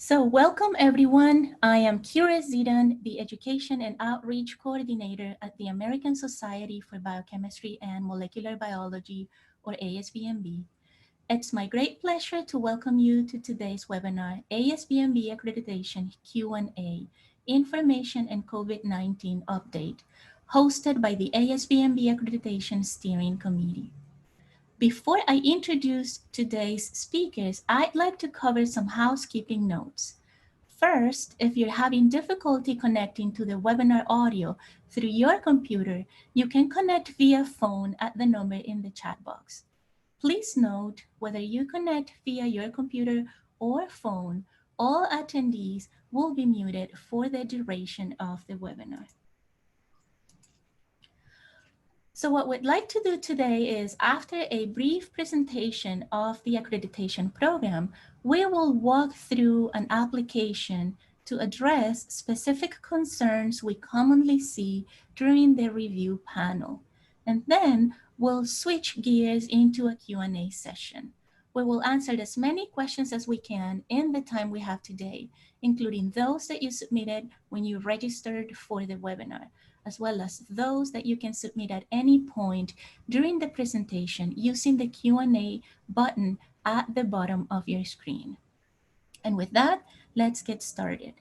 So welcome everyone. I am Kira Zidan, the Education and Outreach Coordinator at the American Society for Biochemistry and Molecular Biology, or ASBMB. It's my great pleasure to welcome you to today's webinar, ASBMB Accreditation Q&A, Information and COVID-19 Update, hosted by the ASBMB Accreditation Steering Committee. Before I introduce today's speakers, I'd like to cover some housekeeping notes. First, if you're having difficulty connecting to the webinar audio through your computer, you can connect via phone at the number in the chat box. Please note, whether you connect via your computer or phone, all attendees will be muted for the duration of the webinar. So what we'd like to do today is, after a brief presentation of the accreditation program, we will walk through an application to address specific concerns we commonly see during the review panel. And then we'll switch gears into a Q&A session. We will answer as many questions as we can in the time we have today, including those that you submitted when you registered for the webinar, as well as those that you can submit at any point during the presentation using the Q&A button at the bottom of your screen. And with that, let's get started.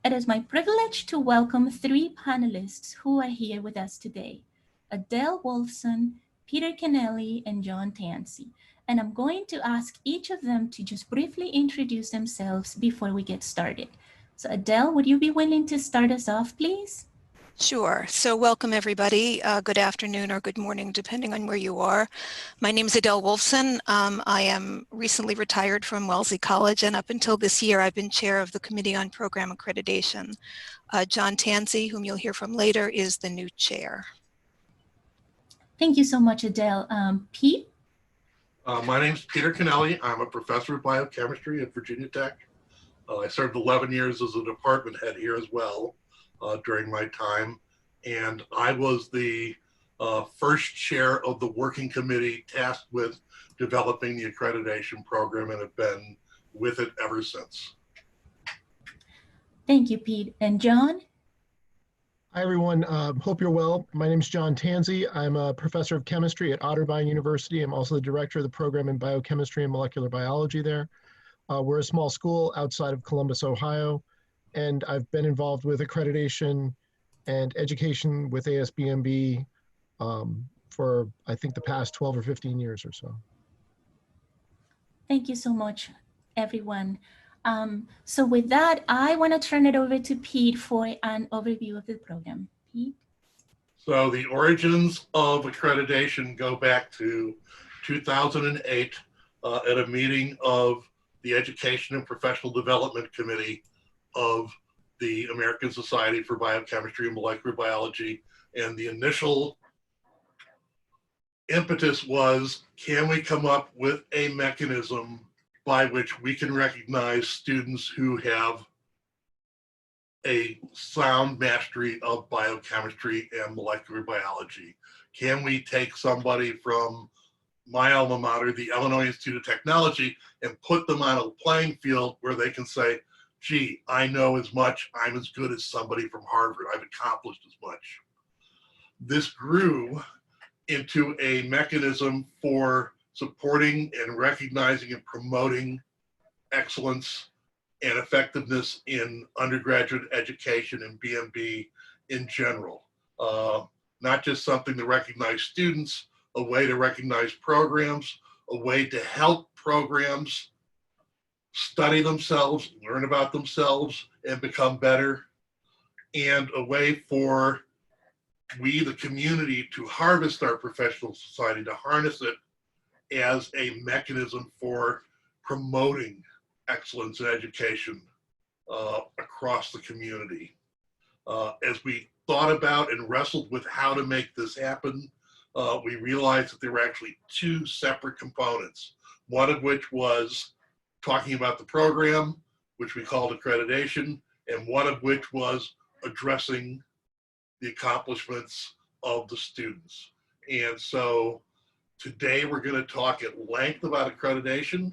It is my privilege to welcome three panelists who are here with us today: Adele Wolfson, Peter Kennelly, and John Tansey. And I'm going to ask each of them to just briefly introduce themselves before we get started. So Adele, would you be willing to start us off, please? Sure. So welcome everybody. Good afternoon or good morning, depending on where you are. My name is Adele Wolfson. I am recently retired from Wellesley College, and up until this year, I've been chair of the Committee on Program Accreditation. John Tansey, whom you'll hear from later, is the new chair. Thank you so much, Adele. Pete? My name is Peter Kennelly. I'm a professor of biochemistry at Virginia Tech. I served 11 years as a department head here as well during my time. And I was the first chair of the working committee tasked with developing the accreditation program, and have been with it ever since. Thank you, Pete. And John? Hi, everyone. Hope you're well. My name is John Tansey. I'm a professor of chemistry at Otterbein University. I'm also the director of the program in biochemistry and molecular biology there. We're a small school outside of Columbus, Ohio, and I've been involved with accreditation and education with ASBMB for, I think, the past 12 or 15 years or so. Thank you so much, everyone. So with that, I want to turn it over to Pete for an overview of the program. Pete? So the origins of accreditation go back to 2008 at a meeting of the Education and Professional Development Committee of the American Society for Biochemistry and Molecular Biology. And the initial impetus was, can we come up with a mechanism by which we can recognize students who have a sound mastery of biochemistry and molecular biology? Can we take somebody from my alma mater, the Illinois Institute of Technology, and put them on a playing field where they can say, gee, I know as much, I'm as good as somebody from Harvard, I've accomplished as much. This grew into a mechanism for supporting and recognizing and promoting excellence and effectiveness in undergraduate education and BMB in general. Not just something to recognize students, a way to recognize programs, a way to help programs study themselves, learn about themselves, and become better, and a way for we, the community, to harvest our professional society, to harness it as a mechanism for promoting excellence in education across the community. As we thought about and wrestled with how to make this happen, we realized that there were actually two separate components, one of which was talking about the program, which we called accreditation, and one of which was addressing the accomplishments of the students. And so today we're going to talk at length about accreditation.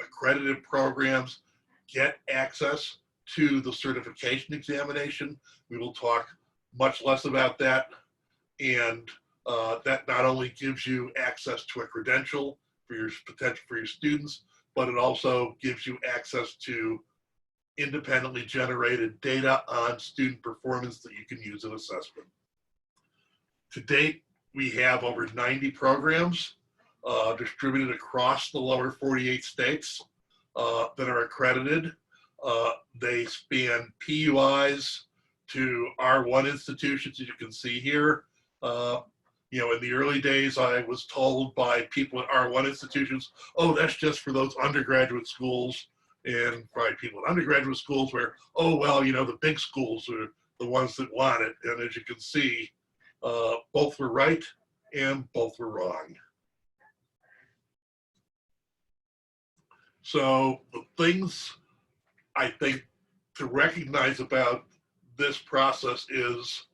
accredited programs get access to the certification examination. We will talk much less about that. And that not only gives you access to a credential for your potential for your students, but it also gives you access to independently generated data on student performance that you can use in assessment. To date, we have over 90 programs distributed across the lower 48 states that are accredited. They span PUIs to R1 institutions, as you can see here. You know, in the early days, I was told by people at R1 institutions, oh, that's just for those undergraduate schools, and probably people at undergraduate schools where, oh, well, you know, the big schools are the ones that want it. And as you can see, both were right and both were wrong. So the things I think to recognize about this process is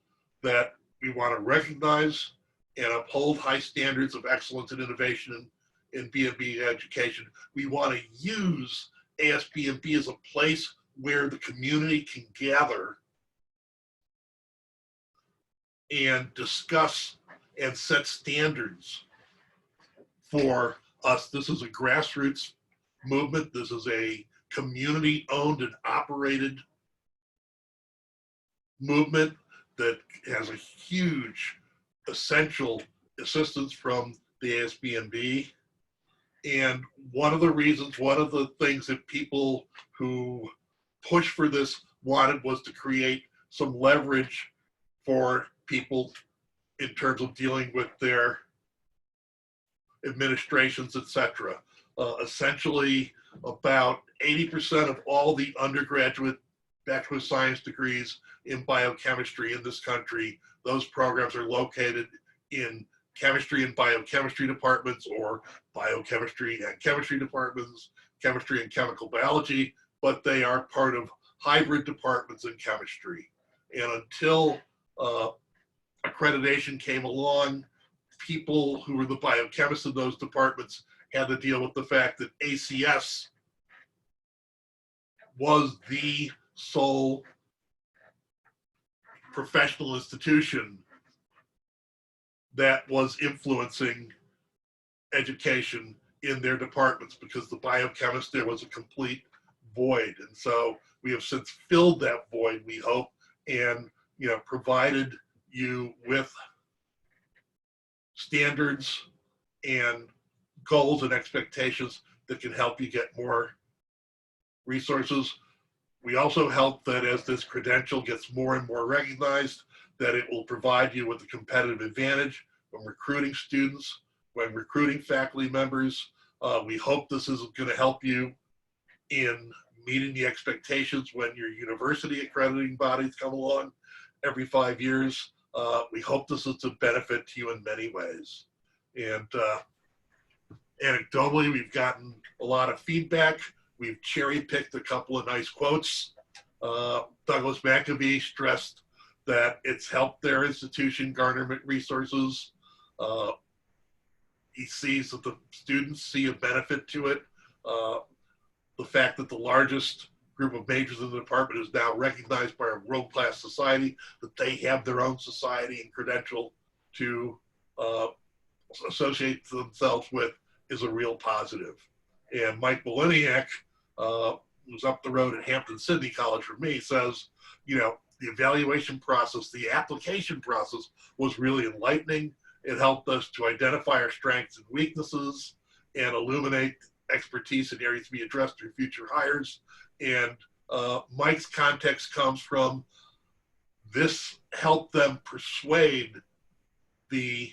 that we want to recognize and uphold high standards of excellence and innovation in B&B education. We want to use ASBMB as a place where the community can gather and discuss and set standards for us. This is a grassroots movement. This is a community-owned and operated movement that has a huge essential assistance from the ASBMB. And one of the reasons, one of the things that people who pushed for this wanted was to create some leverage for people in terms of dealing with their administrations, etc. Essentially, about 80% of all the undergraduate Bachelor of Science degrees in biochemistry in this country, those programs are located in chemistry and biochemistry departments, or biochemistry and chemistry departments, chemistry and chemical biology, but they are part of hybrid departments in chemistry. And until accreditation came along, people who were the biochemists in those departments had to deal with the fact that ACS was the sole professional institution that was influencing education in their departments, because the biochemist there was a complete void. And so we have since filled that void, we hope, and provided you with standards and goals and expectations that can help you get more resources. We also help that as this credential gets more and more recognized, that it will provide you with a competitive advantage when recruiting students, when recruiting faculty members. We hope this is going to help you in meeting the expectations when your university accrediting bodies come along every 5 years. We hope this is a benefit to you in many ways. And anecdotally, we've gotten a lot of feedback. We've cherry-picked a couple of nice quotes. Douglas McAvee stressed that it's helped their institution garner resources. He sees that the students see a benefit to it. The fact that the largest group of majors in the department is now recognized by a world-class society, that they have their own society and credential to associate themselves with, is a real positive. And Mike Boliniak, who's up the road at Hampton-Sydney College from me, says, the evaluation process, the application process was really enlightening. It helped us to identify our strengths and weaknesses and illuminate expertise in areas to be addressed through future hires. And Mike's context comes from this helped them persuade the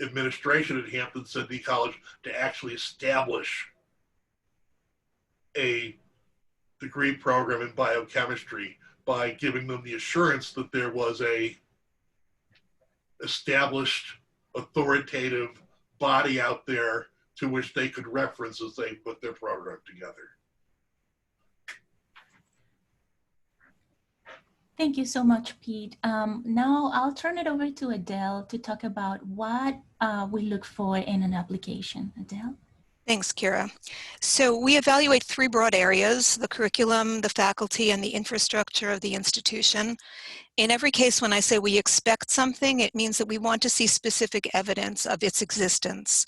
administration at Hampton-Sydney College to actually establish a degree program in biochemistry by giving them the assurance that there was a established authoritative body out there to which they could reference as they put their program together. Thank you so much, Pete. Now I'll turn it over to Adele to talk about what we look for in an application. Adele? Thanks, Kira. So we evaluate 3 broad areas: the curriculum, the faculty, and the infrastructure of the institution. In every case, when I say we expect something, it means that we want to see specific evidence of its existence.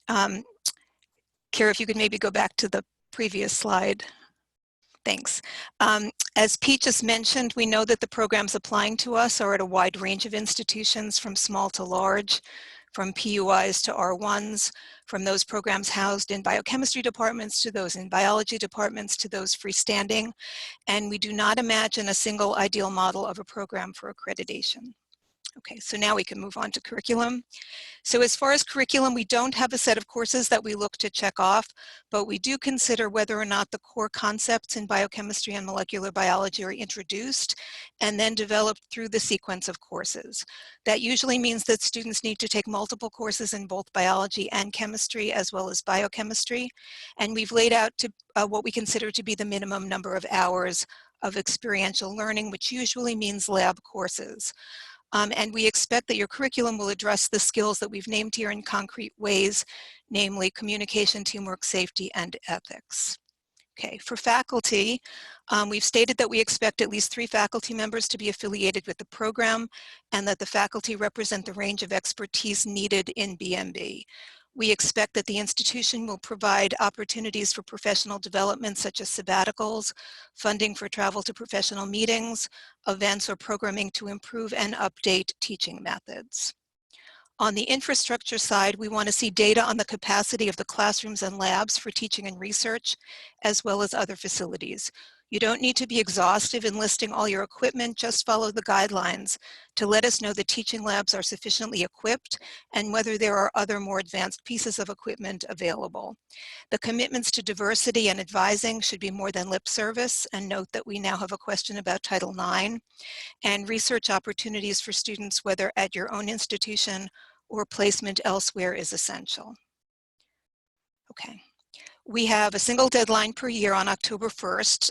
Kira, if you could maybe go back to the previous slide. Thanks. As Pete just mentioned, we know that the programs applying to us are at a wide range of institutions, from small to large, from PUIs to R1s, from those programs housed in biochemistry departments to those in biology departments to those freestanding. And we do not imagine a single ideal model of a program for accreditation. Okay, so now we can move on to curriculum. So as far as curriculum, we don't have a set of courses that we look to check off, but we do consider whether or not the core concepts in biochemistry and molecular biology are introduced and then developed through the sequence of courses. That usually means that students need to take multiple courses in both biology and chemistry, as well as biochemistry. And we've laid out what we consider to be the minimum number of hours of experiential learning, which usually means lab courses. And we expect that your curriculum will address the skills that we've named here in concrete ways, namely communication, teamwork, safety, and ethics. Okay, for faculty, we've stated that we expect at least 3 faculty members to be affiliated with the program and that the faculty represent the range of expertise needed in BMB. We expect that the institution will provide opportunities for professional development, such as sabbaticals, funding for travel to professional meetings, events, or programming to improve and update teaching methods. On the infrastructure side, we want to see data on the capacity of the classrooms and labs for teaching and research, as well as other facilities. You don't need to be exhaustive in listing all your equipment, just follow the guidelines to let us know the teaching labs are sufficiently equipped and whether there are other more advanced pieces of equipment available. The commitments to diversity and advising should be more than lip service, and note that we now have a question about Title IX, and research opportunities for students, whether at your own institution or placement elsewhere, is essential. Okay. We have a single deadline per year on October 1st.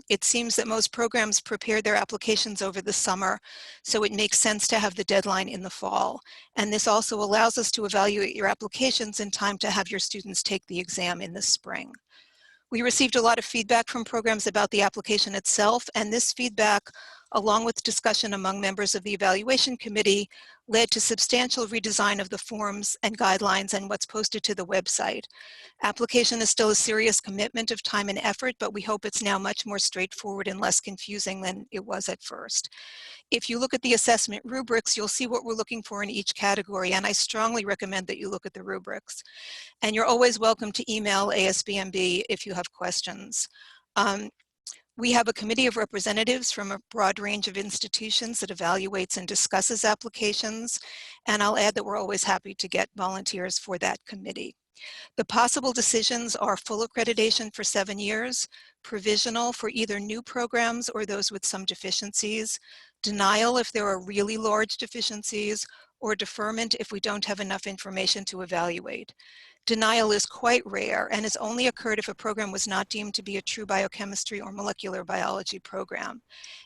It seems that most programs prepare their applications over the summer, so it makes sense to have the deadline in the fall. And this also allows us to evaluate your applications in time to have your students take the exam in the spring. We received a lot of feedback from programs about the application itself, and this feedback, along with discussion among members of the evaluation committee, led to substantial redesign of the forms and guidelines and what's posted to the website. Application is still a serious commitment of time and effort, but we hope it's now much more straightforward and less confusing than it was at first. If you look at the assessment rubrics, you'll see what we're looking for in each category, and I strongly recommend that you look at the rubrics. And you're always welcome to email ASBMB if you have questions. We have a committee of representatives from a broad range of institutions that evaluates and discusses applications, and I'll add that we're always happy to get volunteers for that committee. The possible decisions are full accreditation for 7 years, provisional for either new programs or those with some deficiencies, denial if there are really large deficiencies, or deferment if we don't have enough information to evaluate. Denial is quite rare and has only occurred if a program was not deemed to be a true biochemistry or molecular biology program.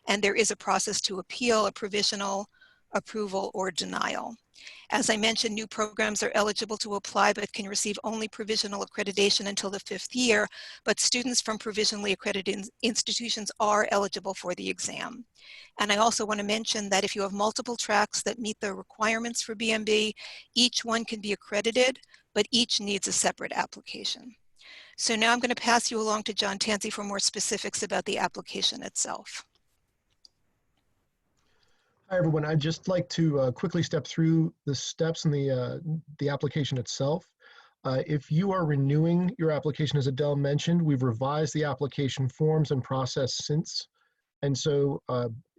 And there is a process to appeal a provisional approval or denial. As I mentioned, new programs are eligible to apply but can receive only provisional accreditation until the 5th year, but students from provisionally accredited institutions are eligible for the exam. And I also want to mention that if you have multiple tracks that meet the requirements for BMB, each one can be accredited, but each needs a separate application. So now I'm going to pass you along to John Tansey for more specifics about the application itself. Hi, everyone. I'd just like to quickly step through the steps in the application itself. If you are renewing your application, as Adele mentioned, we've revised the application forms and process since. And so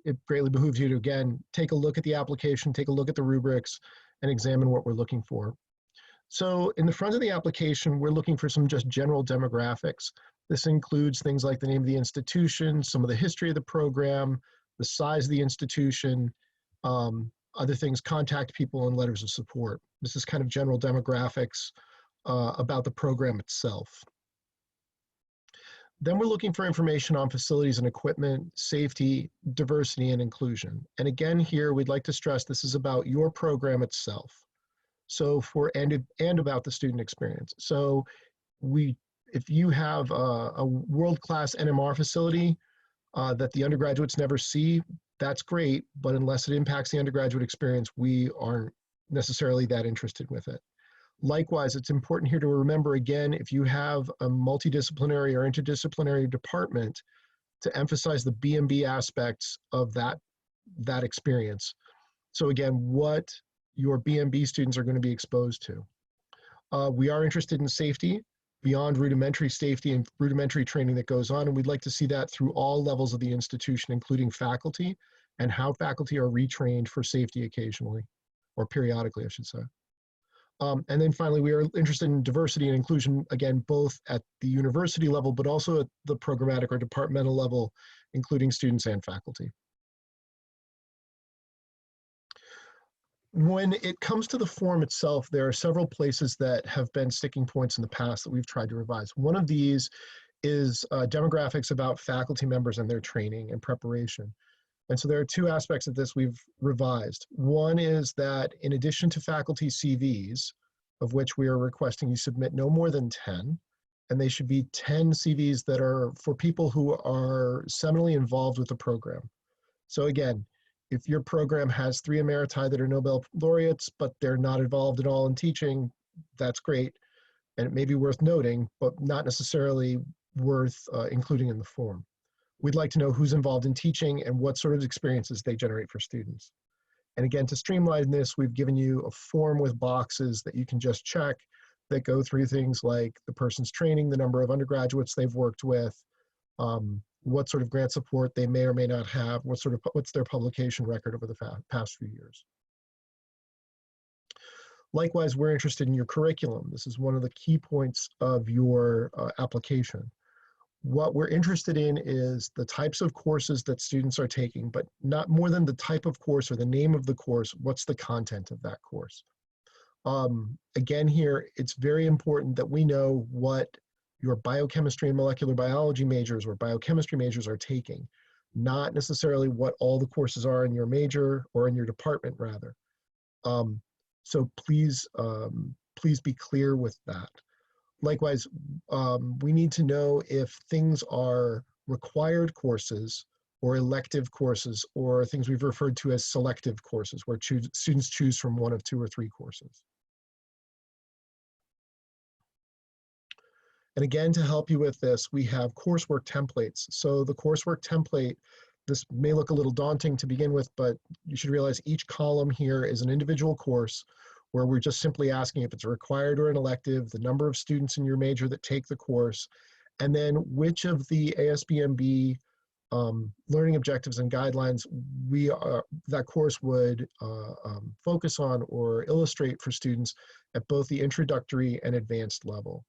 it greatly behooves you to, again, take a look at the application, take a look at the rubrics, and examine what we're looking for. So in the front of the application, we're looking for some just general demographics. This includes things like the name of the institution, some of the history of the program, the size of the institution, other things, contact people, and letters of support. This is kind of general demographics about the program itself. Then we're looking for information on facilities and equipment, safety, diversity, and inclusion. And again, here, we'd like to stress this is about your program itself. So and about the student experience. So if you have a world-class NMR facility that the undergraduates never see, that's great, but unless it impacts the undergraduate experience, we aren't necessarily that interested with it. Likewise, it's important here to remember, again, if you have a multidisciplinary or interdisciplinary department, to emphasize the BMB aspects of that experience. So again, what your BMB students are going to be exposed to. We are interested in safety, beyond rudimentary safety and rudimentary training that goes on, and we'd like to see that through all levels of the institution, including faculty, and how faculty are retrained for safety occasionally, or periodically, I should say. And then finally, we are interested in diversity and inclusion, again, both at the university level, but also at the programmatic or departmental level, including students and faculty. When it comes to the form itself, there are several places that have been sticking points in the past that we've tried to revise. One of these is demographics about faculty members and their training and preparation. And so there are two aspects of this we've revised. One is that in addition to faculty CVs, of which we are requesting you submit no more than 10, and they should be 10 CVs that are for people who are seminally involved with the program. So again, if your program has 3 emeriti that are Nobel laureates, but they're not involved at all in teaching, that's great. And it may be worth noting, but not necessarily worth including in the form. We'd like to know who's involved in teaching and what sort of experiences they generate for students. And again, to streamline this, we've given you a form with boxes that you can just check that go through things like the person's training, the number of undergraduates they've worked with, what sort of grant support they may or may not have, what's their publication record over the past few years. Likewise, we're interested in your curriculum. This is one of the key points of your application. What we're interested in is the types of courses that students are taking, but not more than the type of course or the name of the course, what's the content of that course. Again here, it's very important that we know what your biochemistry and molecular biology majors or biochemistry majors are taking, not necessarily what all the courses are in your major or in your department rather. So please, please be clear with that. Likewise, we need to know if things are required courses or elective courses or things we've referred to as selective courses, where students choose from 1 of 2 or 3 courses. And again, to help you with this, we have coursework templates. So the coursework template, this may look a little daunting to begin with, but you should realize each column here is an individual course where we're just simply asking if it's a required or an elective, the number of students in your major that take the course, and then which of the ASBMB learning objectives and guidelines that course would focus on or illustrate for students at both the introductory and advanced level.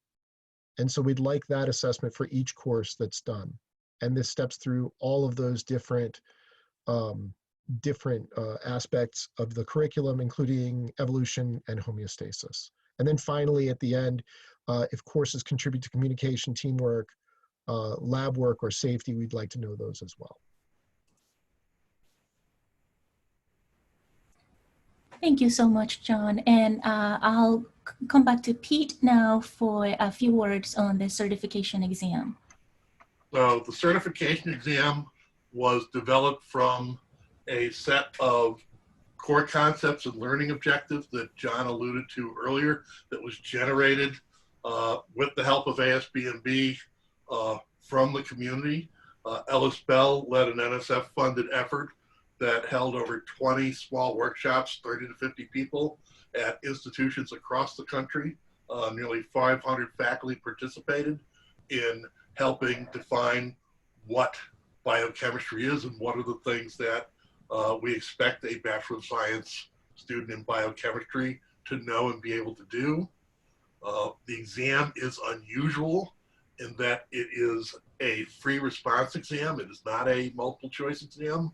And so we'd like that assessment for each course that's done. And this steps through all of those different aspects of the curriculum, including evolution and homeostasis. And then finally, at the end, if courses contribute to communication, teamwork, lab work, or safety, we'd like to know those as well. Thank you so much, John. And I'll come back to Pete now for a few words on the certification exam. So the certification exam was developed from a set of core concepts and learning objectives that John alluded to earlier that was generated with the help of ASBMB from the community. Ellis Bell led an NSF-funded effort that held over 20 small workshops, 30 to 50 people at institutions across the country. Nearly 500 faculty participated in helping define what biochemistry is and what are the things that we expect a Bachelor of Science student in biochemistry to know and be able to do. The exam is unusual in that it is a free response exam. It is not a multiple choice exam.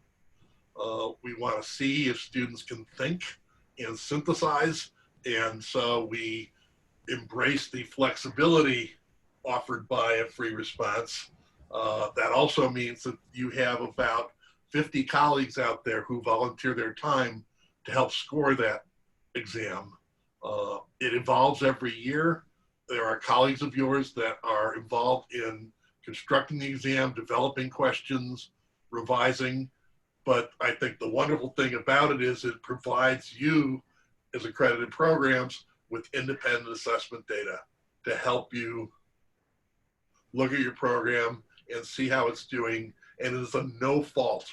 We want to see if students can think and synthesize, and so we embrace the flexibility offered by a free response. That also means that you have about 50 colleagues out there who volunteer their time to help score that exam. It evolves every year. there are colleagues of yours that are involved in constructing the exam, developing questions, revising. But I think the wonderful thing about it is it provides you as accredited programs with independent assessment data to help you look at your program and see how it's doing. And it is a no fault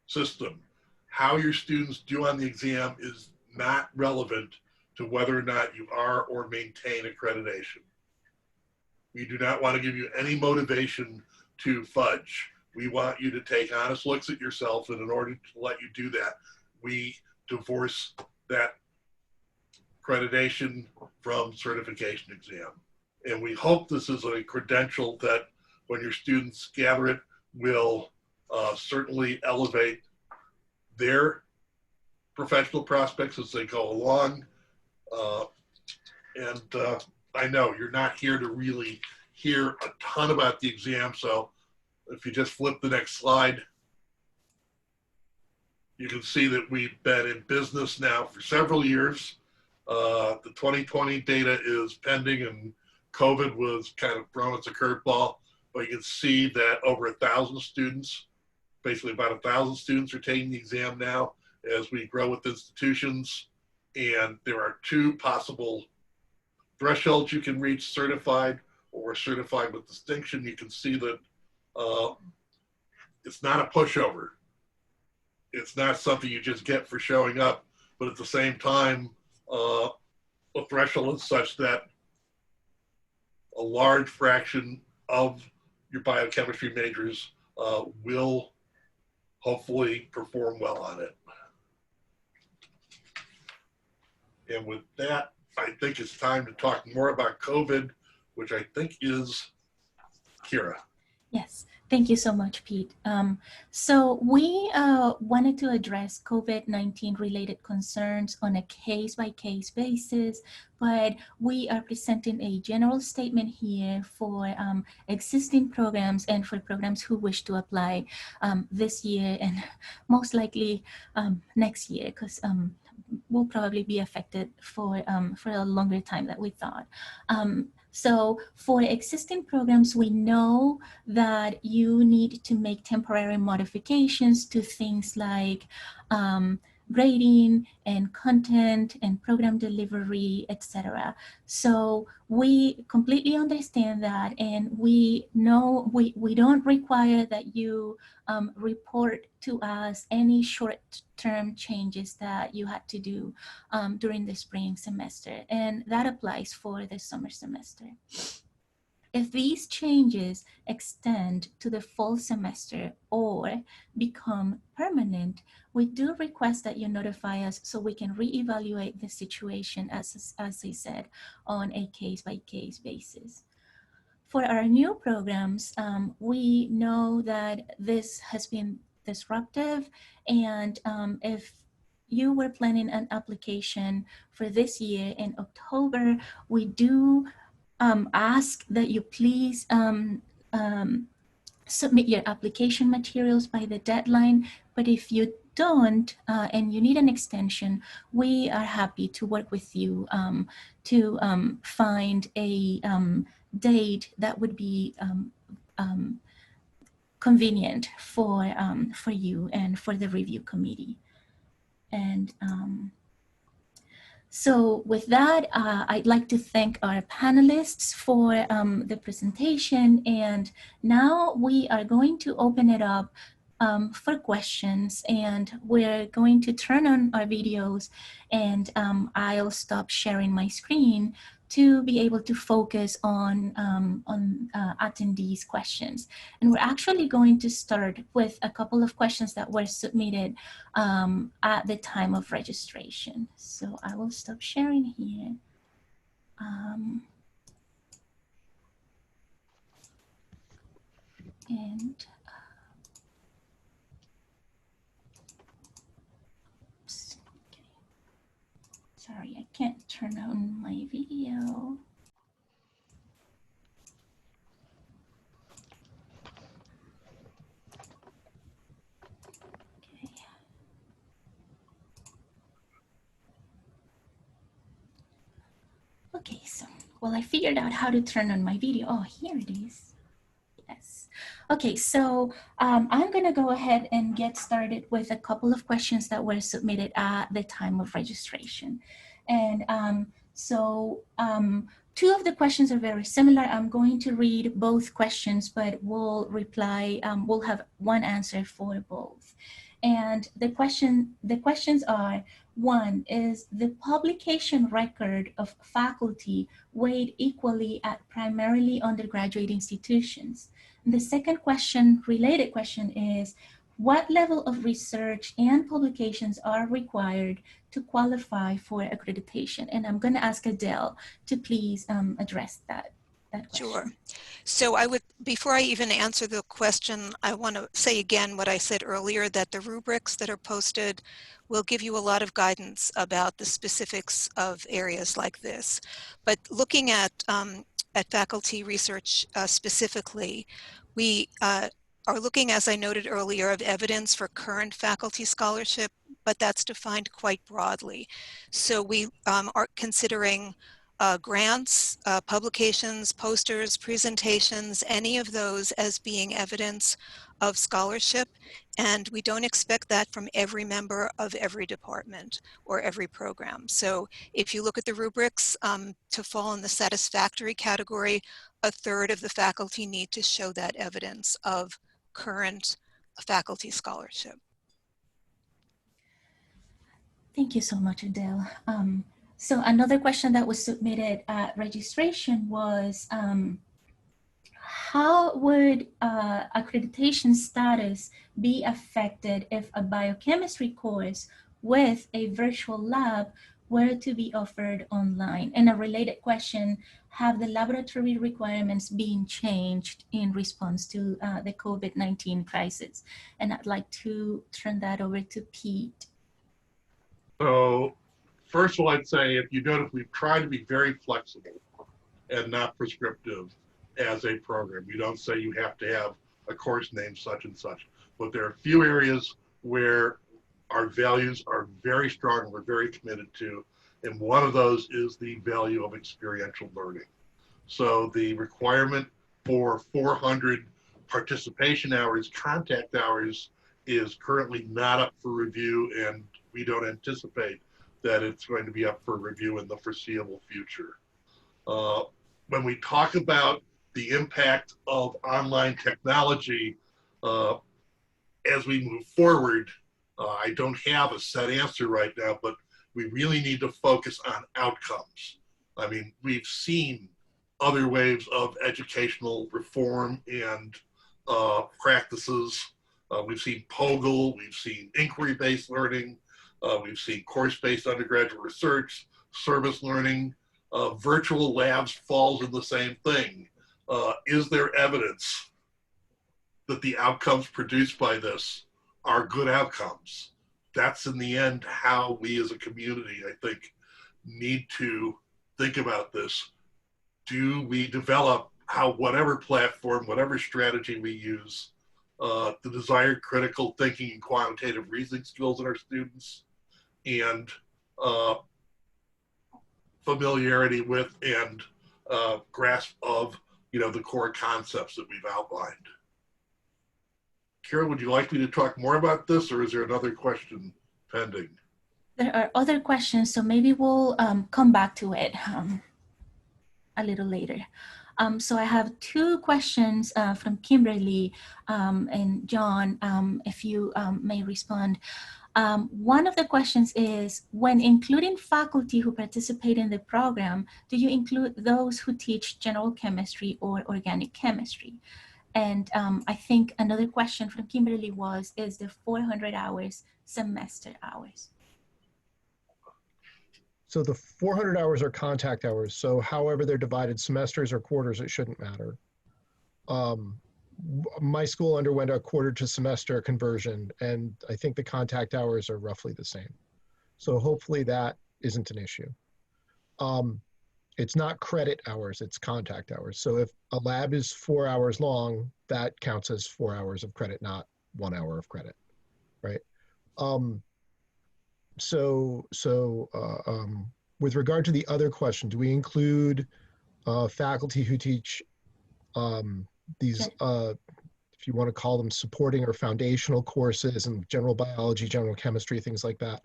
system. How your students do on the exam is not relevant to whether or not you are or maintain accreditation. We do not want to give you any motivation to fudge. We want you to take honest looks at yourself, and in order to let you do that, we divorce that accreditation from certification exam. And we hope this is a credential that when your students gather it will certainly elevate their professional prospects as they go along. I know you're not here to really hear a ton about the exam, so if you just flip the next slide, you can see that we've been in business now for several years. The 2020 data is pending, and COVID was kind of thrown as a curveball, but you can see that over 1,000 students, basically about 1,000 students are taking the exam now as we grow with institutions. And there are 2 possible thresholds you can reach: certified or certified with distinction. You can see that it's not a pushover. It's not something you just get for showing up, but at the same time, the threshold is such that a large fraction of your biochemistry majors will hopefully perform well on it. And with that, I think it's time to talk more about COVID, which I think is Kira. Yes, thank you so much, Pete. So we wanted to address COVID-19 related concerns on a case-by-case basis, but we are presenting a general statement here for existing programs and for programs who wish to apply this year and most likely next year, because we'll probably be affected for a longer time than we thought. So for existing programs, we know that you need to make temporary modifications to things like grading and content and program delivery, etc. So we completely understand that, and we know we don't require that you report to us any short-term changes that you had to do during the spring semester, and that applies for the summer semester. If these changes extend to the fall semester or become permanent, we do request that you notify us so we can reevaluate the situation, as I said, on a case-by-case basis. For our new programs, we know that this has been disruptive, and if you were planning an application for this year in October, we do ask that you please submit your application materials by the deadline. But if you don't and you need an extension, we are happy to work with you to find a date that would be convenient for you and for the review committee. And so with that, I'd like to thank our panelists for the presentation. And now we are going to open it up for questions, and we're going to turn on our videos, and I'll stop sharing my screen to be able to focus on attendees' questions. And we're actually going to start with a couple of questions that were submitted at the time of registration. So I will stop sharing here. Sorry, I can't turn on my video. Okay. Okay, so, well, I figured out how to turn on my video. Oh, here it is. Yes. Okay, so I'm gonna go ahead and get started with a couple of questions that were submitted at the time of registration. And two of the questions are very similar. I'm going to read both questions, but we'll reply, we'll have one answer for both. And the questions are, one, is the publication record of faculty weighed equally at primarily undergraduate institutions? The second question, related question, is what level of research and publications are required to qualify for accreditation? And I'm going to ask Adele to please address that question. Sure. So I would, before I even answer the question, I want to say again what I said earlier, that the rubrics that are posted will give you a lot of guidance about the specifics of areas like this. But looking at faculty research specifically, we are looking, as I noted earlier, of evidence for current faculty scholarship, but that's defined quite broadly. So we are considering grants, publications, posters, presentations, any of those as being evidence of scholarship. And we don't expect that from every member of every department or every program. So if you look at the rubrics, to fall in the satisfactory category, a third of the faculty need to show that evidence of current faculty scholarship. Thank you so much, Adele. So another question that was submitted at registration was, how would accreditation status be affected if a biochemistry course with a virtual lab were to be offered online? And a related question, have the laboratory requirements been changed in response to the COVID-19 crisis? And I'd like to turn that over to Pete. So first of all, I'd say, if you notice, we've tried to be very flexible and not prescriptive as a program. We don't say you have to have a course named such and such, but there are a few areas where our values are very strong and we're very committed to. And one of those is the value of experiential learning. So the requirement for 400 participation hours, contact hours, is currently not up for review, and we don't anticipate that it's going to be up for review in the foreseeable future. When we talk about the impact of online technology as we move forward, I don't have a set answer right now, but we really need to focus on outcomes. I mean, we've seen other waves of educational reform and practices. We've seen POGL, we've seen inquiry-based learning, we've seen course-based undergraduate research, service learning. Virtual labs falls in the same thing. Is there evidence that the outcomes produced by this are good outcomes? That's in the end how we as a community, I think, need to think about this. Do we develop how whatever platform, whatever strategy we use, the desired critical thinking and quantitative reasoning skills in our students, and familiarity with and grasp of, the core concepts that we've outlined. Kira, would you like me to talk more about this, or is there another question pending? There are other questions, so maybe we'll come back to it a little later. So I have two questions from Kimberly and John, if you may respond. One of the questions is, when including faculty who participate in the program, do you include those who teach general chemistry or organic chemistry? And I think another question from Kimberly was, is the 400 hours semester hours? So the 400 hours are contact hours. So however they're divided, semesters or quarters, it shouldn't matter. My school underwent a quarter to semester conversion, and I think the contact hours are roughly the same. So hopefully that isn't an issue. It's not credit hours, it's contact hours. So if a lab is 4 hours long, that counts as 4 hours of credit, not 1 hour of credit, right? with regard to the other question, do we include faculty who teach these, if you want to call them supporting or foundational courses in general biology, general chemistry, things like that?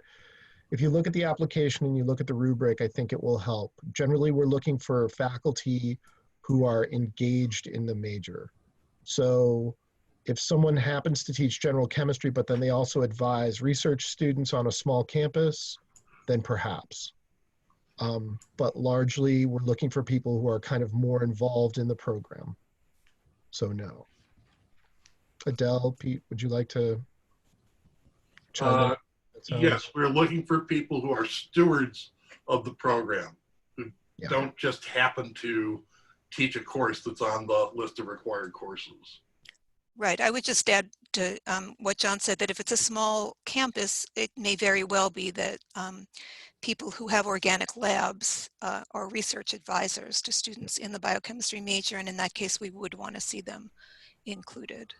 If you look at the application and you look at the rubric, I think it will help. Generally, we're looking for faculty who are engaged in the major. So if someone happens to teach general chemistry, but then they also advise research students on a small campus, then perhaps. But largely, we're looking for people who are kind of more involved in the program. So no. Adele, Pete, would you like to chime in? Yes, we're looking for people who are stewards of the program, who don't just happen to teach a course that's on the list of required courses. Right. I would just add to what John said, that if it's a small campus, it may very well be that people who have organic labs are research advisors to students in the biochemistry major, and in that case, we would want to see them included.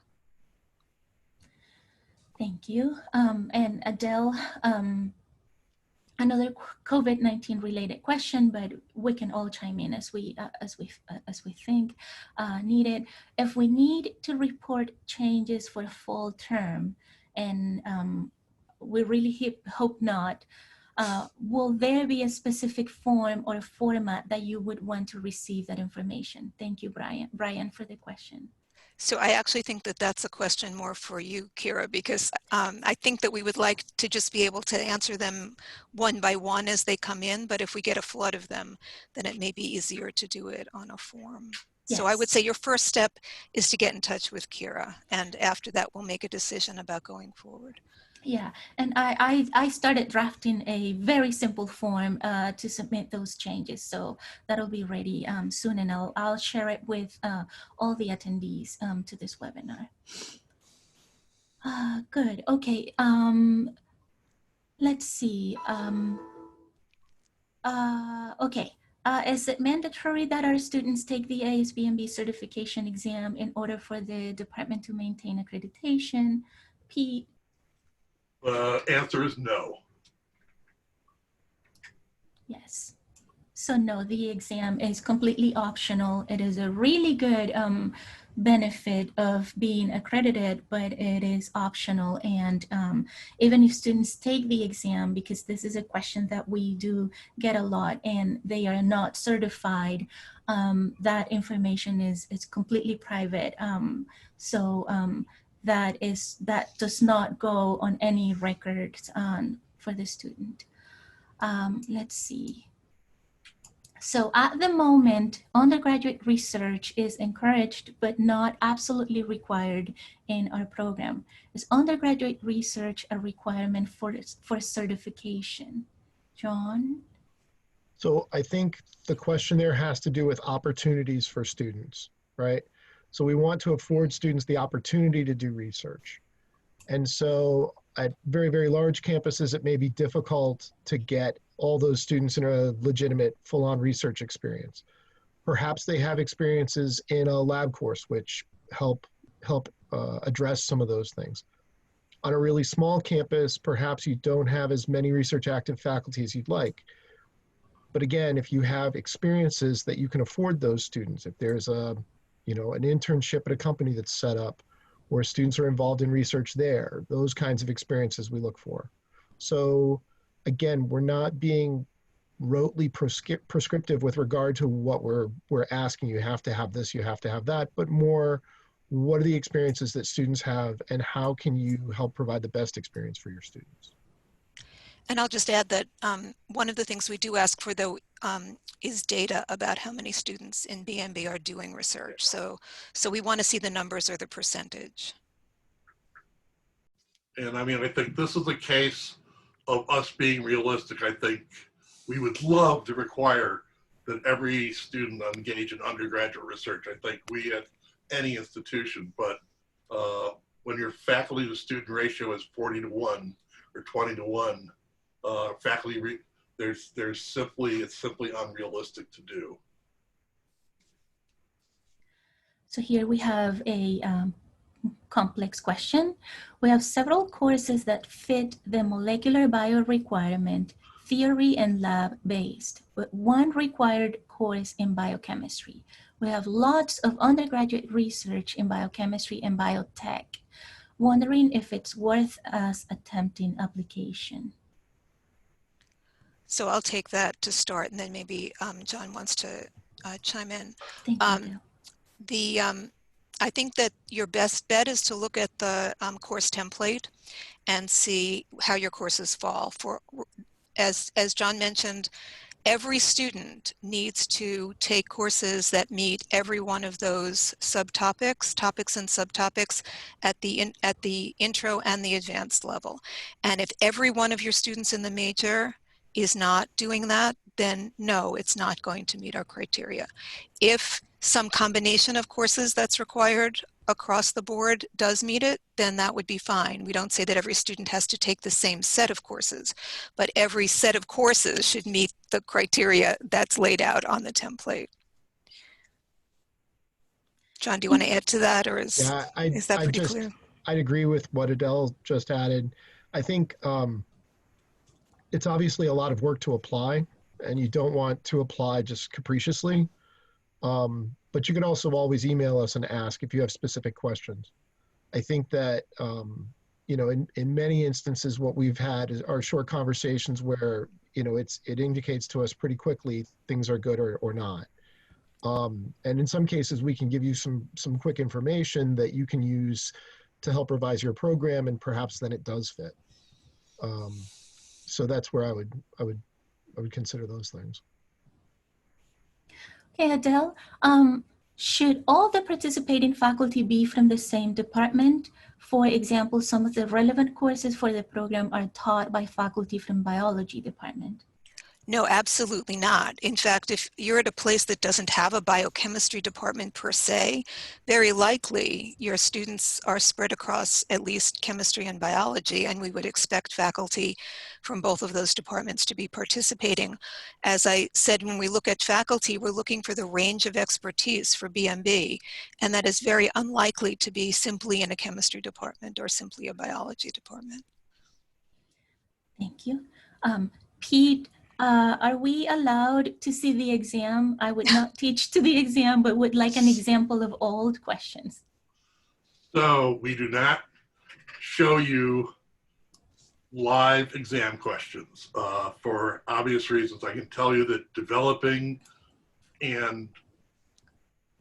Thank you. And Adele, another COVID-19 related question, but we can all chime in as we think needed. If we need to report changes for fall term, and we really hope not, will there be a specific form or a format that you would want to receive that information? Thank you, Brian, for the question. So I actually think that that's a question more for you, Kira, because I think that we would like to just be able to answer them one by one as they come in, but if we get a flood of them, then it may be easier to do it on a form. Yes. So I would say your first step is to get in touch with Kira, and after that we'll make a decision about going forward. Yeah, and I started drafting a very simple form to submit those changes, so that'll be ready soon, and I'll share it with all the attendees to this webinar. Good. Okay. Let's see. Okay. Is it mandatory that our students take the ASBMB certification exam in order for the department to maintain accreditation? Pete? The answer is no. Yes. So no, the exam is completely optional. It is a really good benefit of being accredited, but it is optional. And even if students take the exam, because this is a question that we do get a lot, and they are not certified, that information is completely private. That does not go on any records for the student. Let's see. So at the moment, undergraduate research is encouraged but not absolutely required in our program. Is undergraduate research a requirement for certification? John? So I think the question there has to do with opportunities for students, right? So we want to afford students the opportunity to do research. And so at very, very large campuses, it may be difficult to get all those students in a legitimate full-on research experience. Perhaps they have experiences in a lab course, which help address some of those things. On a really small campus, perhaps you don't have as many research active faculty as you'd like. But again, if you have experiences that you can afford those students, if there's an internship at a company that's set up where students are involved in research there, those kinds of experiences we look for. So again, we're not being rotely prescriptive with regard to what we're asking. You have to have this, you have to have that, but more, what are the experiences that students have, and how can you help provide the best experience for your students? And I'll just add that one of the things we do ask for, though, is data about how many students in BMB are doing research. So we want to see the numbers or the percentage. And I mean, I think this is a case of us being realistic. I think we would love to require that every student engage in undergraduate research. I think we at any institution, but when your faculty to student ratio is 40-1 or 20-1, it's simply unrealistic to do. So here we have a complex question. We have several courses that fit the molecular bio requirement, theory and lab-based, but one required course in biochemistry. We have lots of undergraduate research in biochemistry and biotech. Wondering if it's worth us attempting application. So I'll take that to start, and then maybe John wants to chime in. Thank you, Adele. I think that your best bet is to look at the course template and see how your courses fall. As John mentioned, every student needs to take courses that meet every one of those subtopics, topics and subtopics at the intro and the advanced level. And if every one of your students in the major is not doing that, then no, it's not going to meet our criteria. If some combination of courses that's required across the board does meet it, then that would be fine. We don't say that every student has to take the same set of courses, but every set of courses should meet the criteria that's laid out on the template. John, do you want to add to that, or is that pretty clear? I'd agree with what Adele just added. I think it's obviously a lot of work to apply, and you don't want to apply just capriciously. But you can also always email us and ask if you have specific questions. I think that, you know, in many instances, what we've had are short conversations where, you know, it indicates to us pretty quickly things are good or not. And in some cases, we can give you some quick information that you can use to help revise your program, and perhaps then it does fit. So that's where I would consider those things. Okay, Adele, should all the participating faculty be from the same department? For example, some of the relevant courses for the program are taught by faculty from biology department. No, absolutely not. In fact, if you're at a place that doesn't have a biochemistry department per se, very likely your students are spread across at least chemistry and biology, and we would expect faculty from both of those departments to be participating. As I said, when we look at faculty, we're looking for the range of expertise for BMB, and that is very unlikely to be simply in a chemistry department or simply a biology department. Thank you. Pete, are we allowed to see the exam? I would not teach to the exam, but would like an example of old questions. So we do not show you live exam questions for obvious reasons. I can tell you that developing and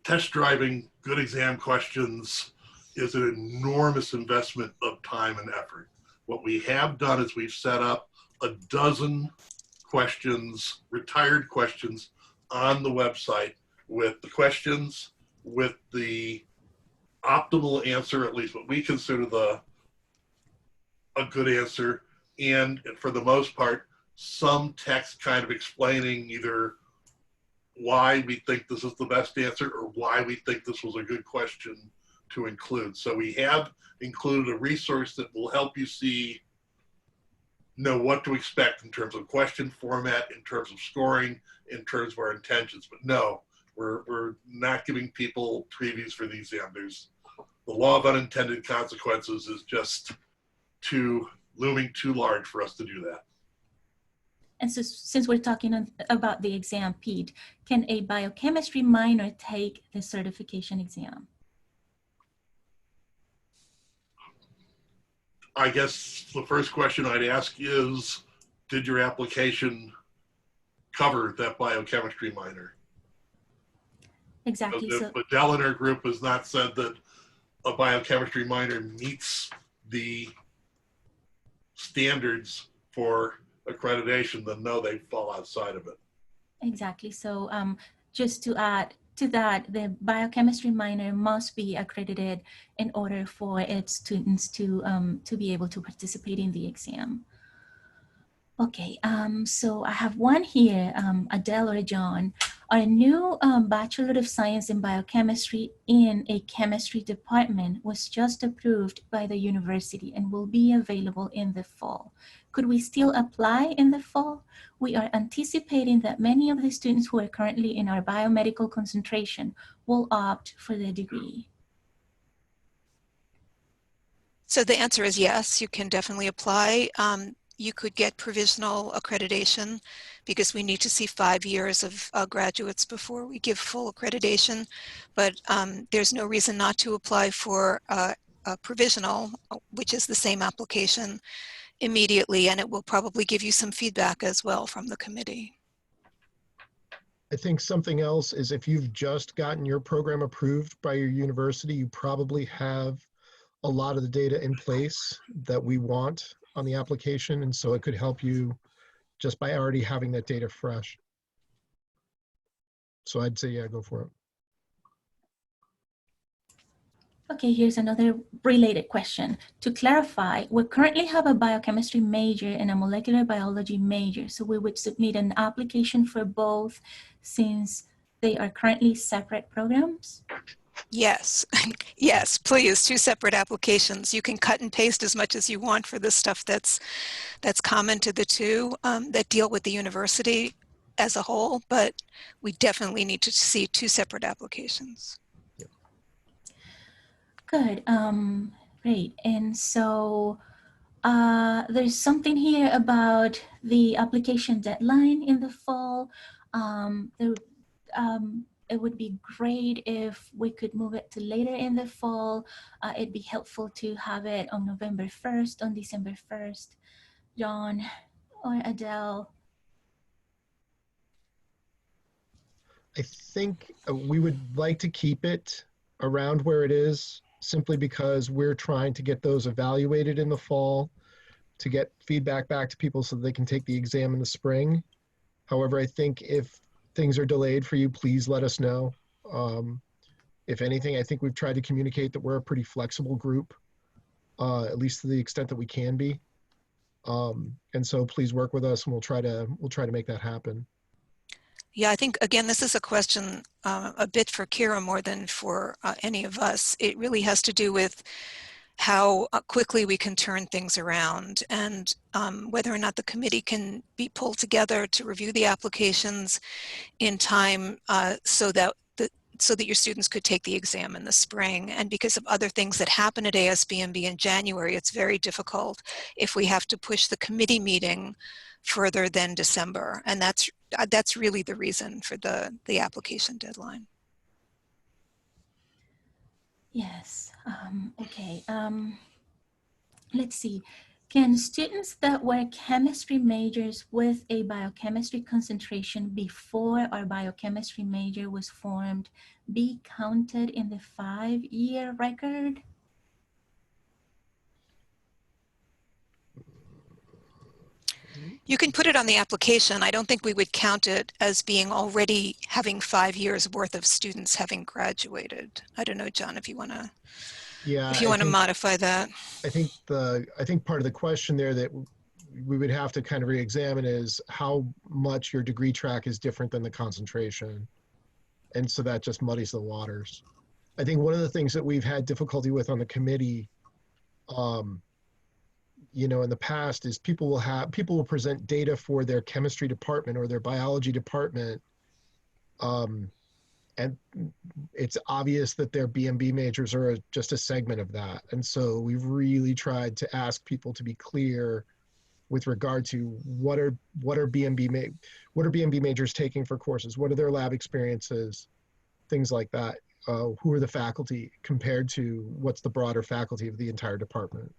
test driving good exam questions is an enormous investment of time and effort. What we have done is we've set up a dozen questions, retired questions on the website with the questions, with the optimal answer, at least what we consider a good answer, and for the most part, some text kind of explaining either why we think this is the best answer or why we think this was a good question to include. So we have included a resource that will help you know what to expect in terms of question format, in terms of scoring, in terms of our intentions. But no, we're not giving people previews for the exam. There's the law of unintended consequences is just looming too large for us to do that. And so since we're talking about the exam, Pete, can a biochemistry minor take the certification exam? I guess the first question I'd ask is, did your application cover that biochemistry minor? Exactly. So Adele in her group has not said that a biochemistry minor meets the standards for accreditation, then no, they fall outside of it. Exactly. So just to add to that, the biochemistry minor must be accredited in order for its students to be able to participate in the exam. Okay, so I have one here, Adele or John. Our new Bachelor of Science in Biochemistry in a chemistry department was just approved by the university and will be available in the fall. Could we still apply in the fall? We are anticipating that many of the students who are currently in our biomedical concentration will opt for the degree. So the answer is yes, you can definitely apply. you could get provisional accreditation because we need to see 5 years of graduates before we give full accreditation. But there's no reason not to apply for a provisional, which is the same application, immediately, and it will probably give you some feedback as well from the committee. I think something else is if you've just gotten your program approved by your university, you probably have a lot of the data in place that we want on the application. And so it could help you just by already having that data fresh. So I'd say, yeah, go for it. Okay, here's another related question. To clarify, we currently have a biochemistry major and a molecular biology major, so we would submit an application for both since they are currently separate programs? Yes, yes, please, 2 separate applications. You can cut and paste as much as you want for the stuff that's common to the 2 that deal with the university as a whole, but we definitely need to see 2 separate applications. Good, great. And so there's something here about the application deadline in the fall. It would be great if we could move it to later in the fall. It'd be helpful to have it on November 1st, on December 1st. John or Adele? I think we would like to keep it around where it is, simply because we're trying to get those evaluated in the fall to get feedback back to people so they can take the exam in the spring. However, I think if things are delayed for you, please let us know. If anything, I think we've tried to communicate that we're a pretty flexible group, at least to the extent that we can be. And so please work with us and we'll try to make that happen. Yeah, I think, again, this is a question a bit for Kira more than for any of us. It really has to do with how quickly we can turn things around and whether or not the committee can be pulled together to review the applications in time so that your students could take the exam in the spring. And because of other things that happen at ASBMB in January, it's very difficult if we have to push the committee meeting further than December. And that's really the reason for the application deadline. Yes, okay. Let's see. Can students that were chemistry majors with a biochemistry concentration before our biochemistry major was formed be counted in the 5-year record? You can put it on the application. I don't think we would count it as being already having 5 years worth of students having graduated. I don't know, John, if you want to, modify that. I think part of the question there that we would have to kind of re-examine is how much your degree track is different than the concentration. And so that just muddies the waters. I think one of the things that we've had difficulty with on the committee, in the past is people will present data for their chemistry department or their biology department. And it's obvious that their BMB majors are just a segment of that. And so we've really tried to ask people to be clear with regard to what are BMB majors taking for courses? What are their lab experiences? Things like that. Who are the faculty compared to what's the broader faculty of the entire department?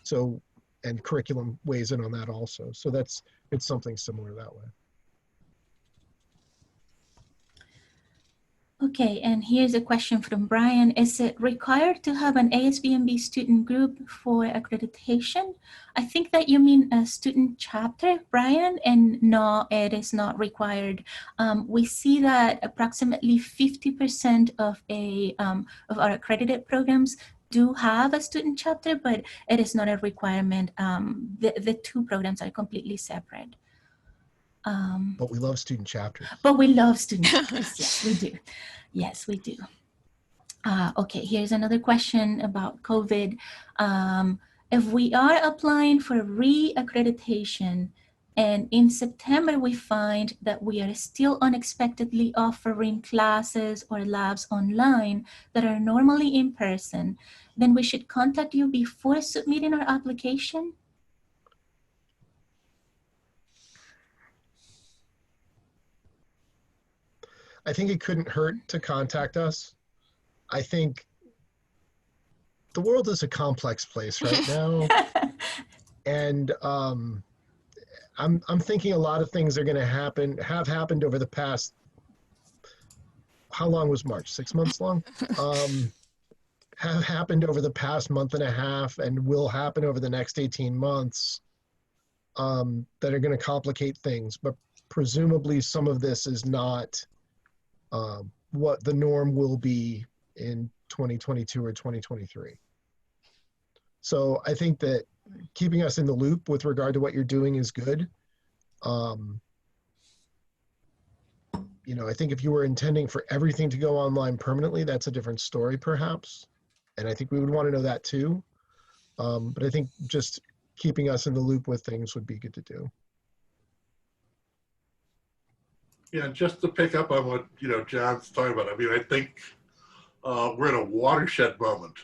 So, and curriculum weighs in on that also. So it's something similar that way. Okay, and here's a question from Brian. Is it required to have an ASBMB student group for accreditation? I think that you mean a student chapter, Brian, and no, it is not required. We see that approximately 50% of our accredited programs do have a student chapter, but it is not a requirement. The 2 programs are completely separate. But we love student chapters. But we love student chapters. Yes, we do. Yes, we do. Okay, here's another question about COVID. If we are applying for re-accreditation and in September we find that we are still unexpectedly offering classes or labs online that are normally in person, then we should contact you before submitting our application? I think it couldn't hurt to contact us. I think the world is a complex place right now. And I'm thinking a lot of things are going to have happened over the past, how long was March? 6 months long? Have happened over the past month and a half and will happen over the next 18 months that are going to complicate things. But presumably some of this is not what the norm will be in 2022 or 2023. So I think that keeping us in the loop with regard to what you're doing is good. You know, I think if you were intending for everything to go online permanently, that's a different story perhaps. And I think we would want to know that too. But I think just keeping us in the loop with things would be good to do. Yeah, just to pick up on what, you know, John's talking about, I mean, I think we're in a watershed moment.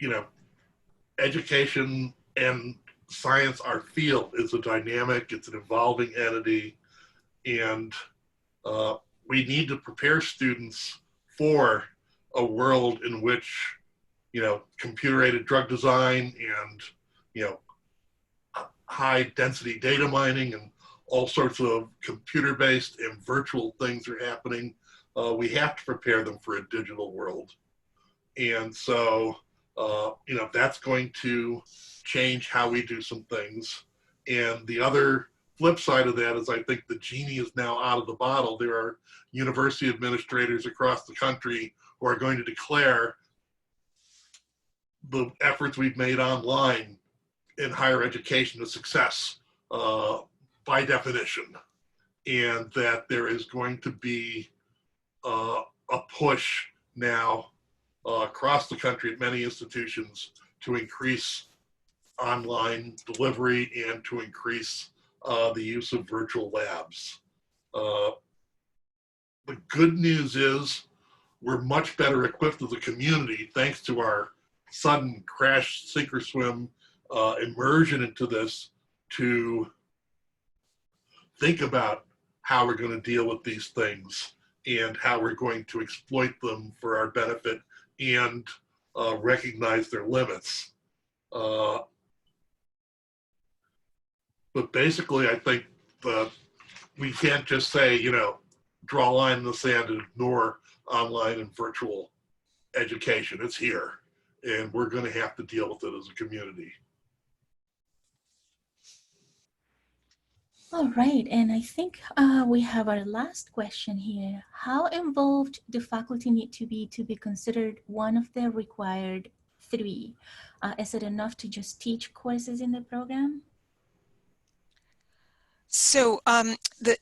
You know, education and science, our field, is a dynamic, it's an evolving entity, and we need to prepare students for a world in which, you know, computer-aided drug design and, you know, high density data mining and all sorts of computer-based and virtual things are happening. We have to prepare them for a digital world. And so, you know, that's going to change how we do some things. And the other flip side of that is I think the genie is now out of the bottle. There are university administrators across the country who are going to declare the efforts we've made online in higher education a success by definition. And that there is going to be a push now across the country at many institutions to increase online delivery and to increase the use of virtual labs. The good news is we're much better equipped as a community thanks to our sudden crash, sink or swim immersion into this to think about how we're going to deal with these things and how we're going to exploit them for our benefit and recognize their limits. But basically, I think we can't just say, you know, draw a line in the sand and ignore online and virtual education. It's here, and we're going to have to deal with it as a community. All right, and I think we have our last question here. How involved do faculty need to be considered one of the required 3? Is it enough to just teach courses in the program? So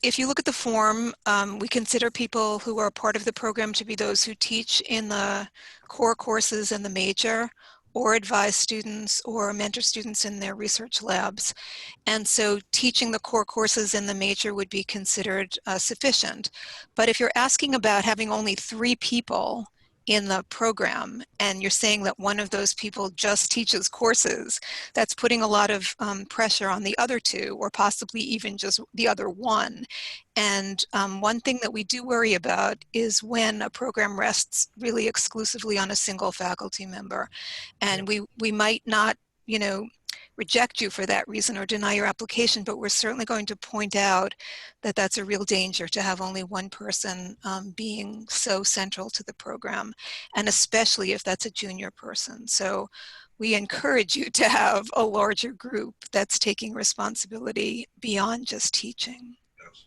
if you look at the form, we consider people who are part of the program to be those who teach in the core courses in the major, or advise students or mentor students in their research labs. And so teaching the core courses in the major would be considered sufficient. But if you're asking about having only 3 people in the program, and you're saying that one of those people just teaches courses, that's putting a lot of pressure on the other 2, or possibly even just the other 1. And one thing that we do worry about is when a program rests really exclusively on a single faculty member. And we might not, you know, reject you for that reason or deny your application, but we're certainly going to point out that that's a real danger to have only one person being so central to the program, and especially if that's a junior person. So we encourage you to have a larger group that's taking responsibility beyond just teaching. Yes.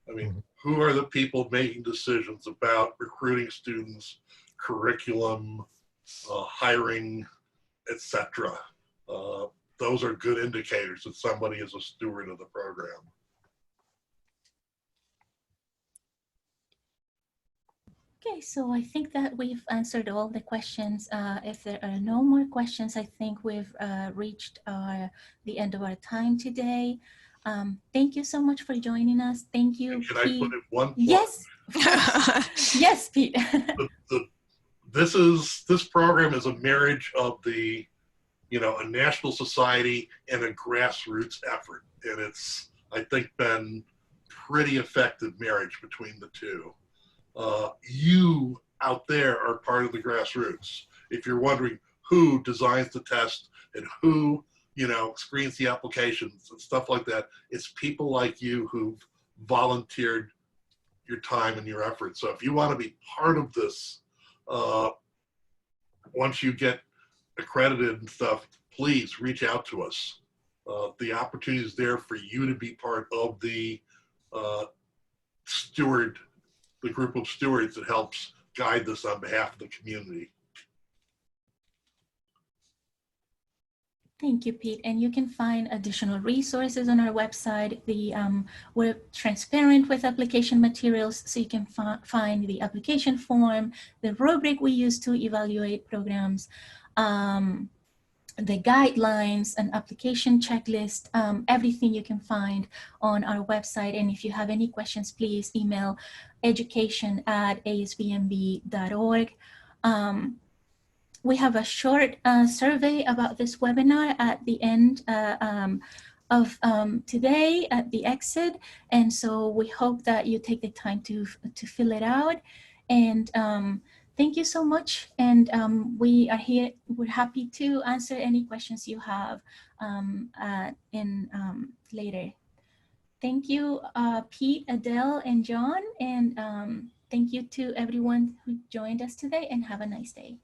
I mean, who are the people making decisions about recruiting students, curriculum, hiring, etc.? Those are good indicators that somebody is a steward of the program. Okay, so I think that we've answered all the questions. If there are no more questions, I think we've reached the end of our time today. Thank you so much for joining us. Thank you, Can Pete. I put it one plug? Yes. Yes, Pete. This program is a marriage of the, you know, a national society and a grassroots effort, and it's I think, been pretty effective marriage between the two. You out there are part of the grassroots. If you're wondering who designs the test and who, you know, screens the applications and stuff like that, it's people like you who've volunteered your time and your effort. So if you want to be part of this, once you get accredited and stuff, please reach out to us. The opportunity is there for you to be part of the the group of stewards that helps guide this on behalf of the community. Thank you, Pete. And you can find additional resources on our website. We're transparent with application materials, so you can find the application form, the rubric we use to evaluate programs, the guidelines, an application checklist, everything you can find on our website. And if you have any questions, please email education@asbmb.org. We have a short survey about this webinar at the end of today at the exit. And so we hope that you take the time to fill it out. And thank you so much. And we are here, we're happy to answer any questions you have later. Thank you, Pete, Adele, and John. And thank you to everyone who joined us today, and have a nice day.